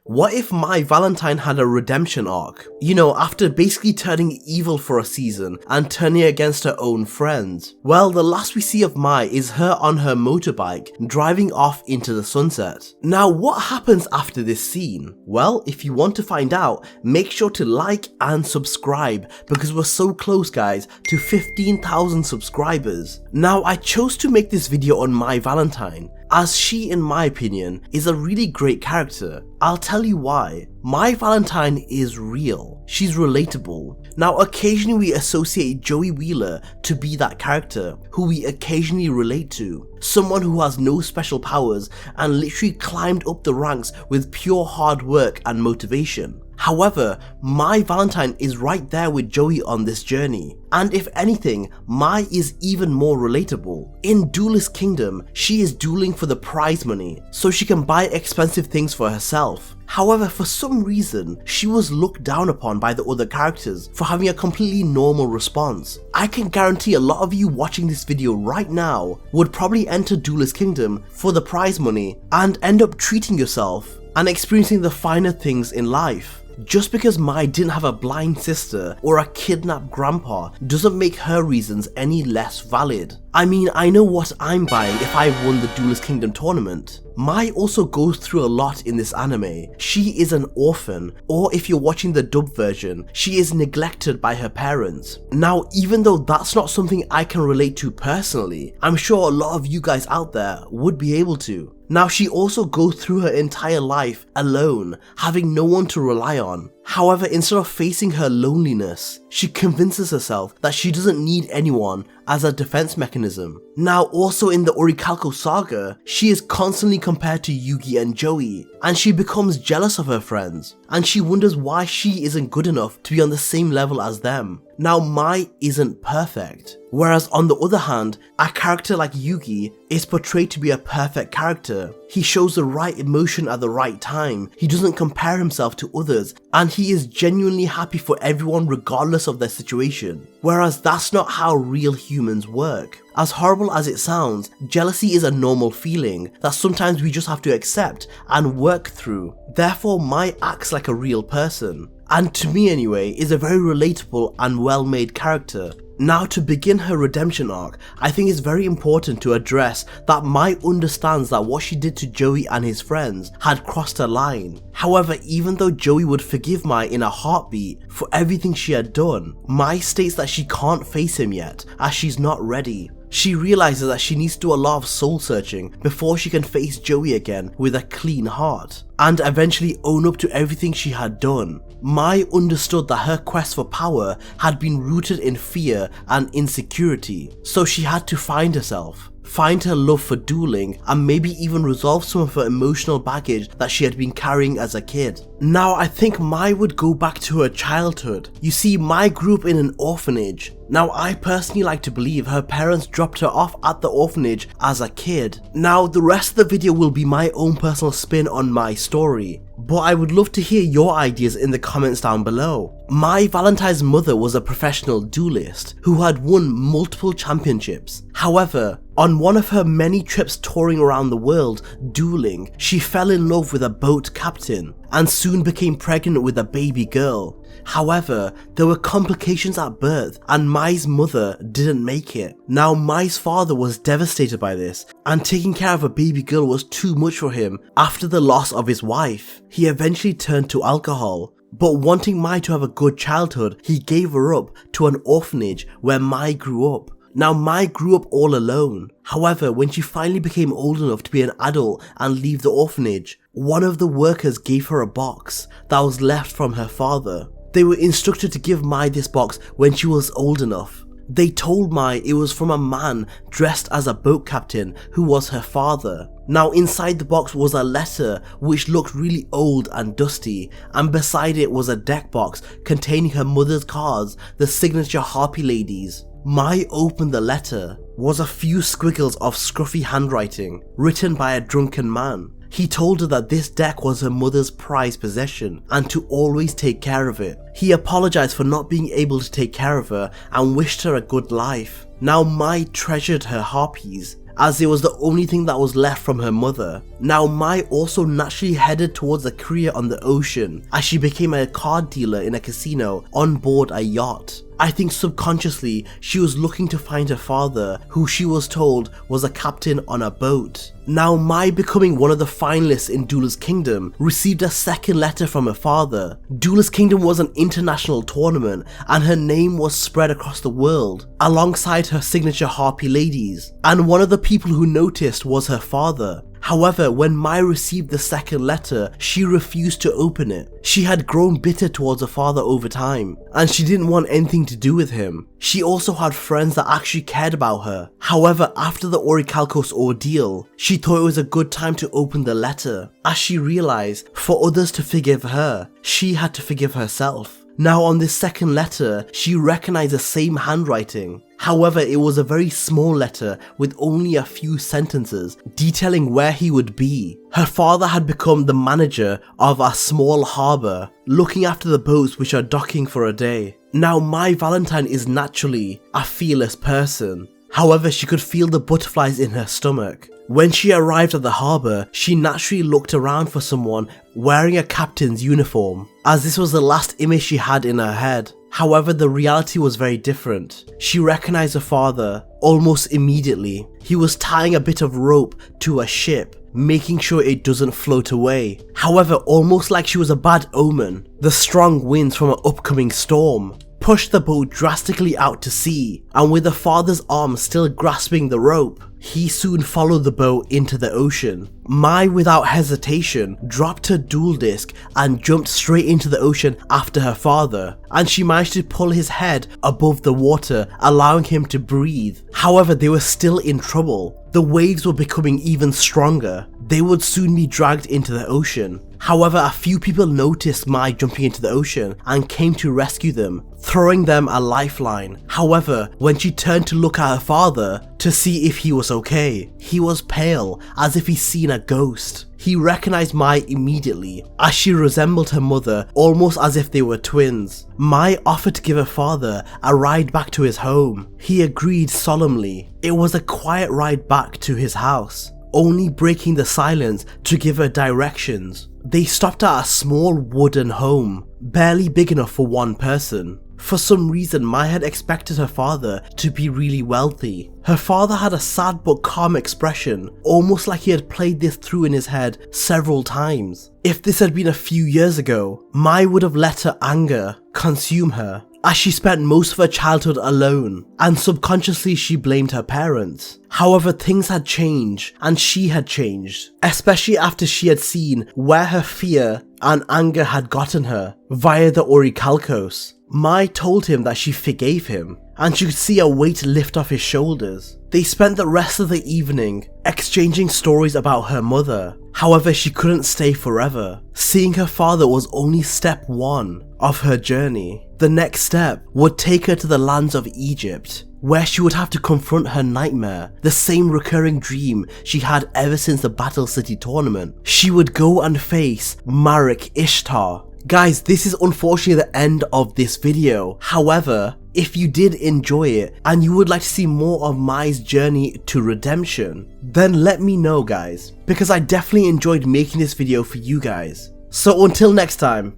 What if Mai Valentine had a redemption arc? You know, after basically turning evil for a season and turning against her own friends. Well, the last we see of Mai is her on her motorbike driving off into the sunset. Now, what happens after this scene? Well, if you want to find out, make sure to like and subscribe because we're so close, guys, to 15,000 subscribers. Now, I chose to make this video on Mai Valentine as she, in my opinion, is a really great character. I'll tell you why. Mai Valentine is real. She's relatable. Now, occasionally we associate Joey Wheeler to be that character who we occasionally relate to. Someone who has no special powers and literally climbed up the ranks with pure hard work and motivation. However, Mai Valentine is right there with Joey on this journey. And if anything, Mai is even more relatable. In Duelist Kingdom, she is dueling for the prize money so she can buy expensive things for herself. However, for some reason, she was looked down upon by the other characters for having a completely normal response. I can guarantee a lot of you watching this video right now would probably enter Duelist Kingdom for the prize money and end up treating yourself and experiencing the finer things in life. Just because Mai didn't have a blind sister or a kidnapped grandpa doesn't make her reasons any less valid. I mean, I know what I'm buying if I won the Duelist Kingdom tournament. Mai also goes through a lot in this anime. She is an orphan, or if you're watching the dub version, she is neglected by her parents. Now, even though that's not something I can relate to personally, I'm sure a lot of you guys out there would be able to. Now, she also goes through her entire life alone, having no one to rely on. However, instead of facing her loneliness, she convinces herself that she doesn't need anyone as a defense mechanism. Now, also in the Orichalcos saga, she is constantly compared to Yugioh and Joey, and she becomes jealous of her friends, and she wonders why she isn't good enough to be on the same level as them. Now, Mai isn't perfect. Whereas on the other hand, a character like Yugioh is portrayed to be a perfect character. He shows the right emotion at the right time, he doesn't compare himself to others, and he is genuinely happy for everyone regardless of their situation. Whereas that's not how real humans work. As horrible as it sounds, jealousy is a normal feeling that sometimes we just have to accept and work through. Therefore, Mai acts like a real person. And to me anyway, is a very relatable and well-made character. Now, to begin her redemption arc, I think it's very important to address that Mai understands that what she did to Joey and his friends had crossed a line. However, even though Joey would forgive Mai in a heartbeat for everything she had done, Mai states that she can't face him yet as she's not ready. She realizes that she needs to do a lot of soul searching before she can face Joey again with a clean heart and eventually own up to everything she had done. Mai understood that her quest for power had been rooted in fear and insecurity, so she had to find herself, find her love for dueling, and maybe even resolve some of her emotional baggage that she had been carrying as a kid. Now, I think Mai would go back to her childhood. You see, Mai grew up in an orphanage. Now, I personally like to believe her parents dropped her off at the orphanage as a kid. Now, the rest of the video will be my own personal spin on my story, but I would love to hear your ideas in the comments down below. Mai Valentine's mother was a professional duelist who had won multiple championships. However, on one of her many trips touring around the world dueling, she fell in love with a boat captain and soon became pregnant with a baby girl. However, there were complications at birth and Mai's mother didn't make it. Now, Mai's father was devastated by this, and taking care of a baby girl was too much for him after the loss of his wife. He eventually turned to alcohol. But wanting Mai to have a good childhood, he gave her up to an orphanage where Mai grew up. Now, Mai grew up all alone. However, when she finally became old enough to be an adult and leave the orphanage, one of the workers gave her a box that was left from her father. They were instructed to give Mai this box when she was old enough. They told Mai it was from a man dressed as a boat captain who was her father. Now, inside the box was a letter which looked really old and dusty, and beside it was a deck box containing her mother's cards, the signature Harpy ladies. Mai opened the letter. Was a few squiggles of scruffy handwriting written by a drunken man. He told her that this deck was her mother's prized possession and to always take care of it. He apologized for not being able to take care of her and wished her a good life. Now, Mai treasured her harpies as it was the only thing that was left from her mother. Now Mai also naturally headed towards a career on the ocean as she became a card dealer in a casino on board a yacht. I think subconsciously she was looking to find her father, who she was told was a captain on a boat. Now Mai, becoming one of the finalists in Duelist Kingdom, received a second letter from her father. Duelist Kingdom was an international tournament and her name was spread across the world alongside her signature Harpy ladies, and one of the people who noticed was her father. However, when Mai received the second letter, she refused to open it. She had grown bitter towards her father over time, and she didn't want anything to do with him. She also had friends that actually cared about her. However, after the orichalcos ordeal, she thought it was a good time to open the letter, as she realized for others to forgive her, she had to forgive herself. Now on this second letter, she recognized the same handwriting. However, it was a very small letter with only a few sentences detailing where he would be. Her father had become the manager of a small harbour, looking after the boats which are docking for a day. Now Mai Valentine is naturally a fearless person. However, she could feel the butterflies in her stomach. When she arrived at the harbour, she naturally looked around for someone wearing a captain's uniform, as this was the last image she had in her head. However, the reality was very different. She recognized her father almost immediately. He was tying a bit of rope to a ship, making sure it doesn't float away. However, almost like she was a bad omen, the strong winds from an upcoming storm pushed the boat drastically out to sea, and with her father's arm still grasping the rope, he soon followed the boat into the ocean. Mai, without hesitation, dropped her duel disc and jumped straight into the ocean after her father, and she managed to pull his head above the water, allowing him to breathe. However, they were still in trouble. The waves were becoming even stronger. They would soon be dragged into the ocean. However, a few people noticed Mai jumping into the ocean and came to rescue them, throwing them a lifeline. However, when she turned to look at her father to see if he was okay, he was pale, as if he'd seen a ghost. He recognized Mai immediately, as she resembled her mother almost as if they were twins. Mai offered to give her father a ride back to his home. He agreed solemnly. It was a quiet ride back to his house, only breaking the silence to give her directions. They stopped at a small wooden home, barely big enough for one person. For some reason, Mai had expected her father to be really wealthy. Her father had a sad but calm expression, almost like he had played this through in his head several times. If this had been a few years ago, Mai would have let her anger consume her, as she spent most of her childhood alone, and subconsciously she blamed her parents. However, things had changed, and she had changed, especially after she had seen where her fear and anger had gotten her via the orichalcos. Mai told him that she forgave him, and she could see a weight lift off his shoulders. They spent the rest of the evening exchanging stories about her mother. However, she couldn't stay forever. Seeing her father was only step one of her journey. The next step would take her to the lands of Egypt, where she would have to confront her nightmare, the same recurring dream she had ever since the Battle City tournament. She would go and face Marik Ishtar. Guys, this is unfortunately the end of this video. However, if you did enjoy it and you would like to see more of Mai's journey to redemption, then let me know, guys, because I definitely enjoyed making this video for you guys. So until next time,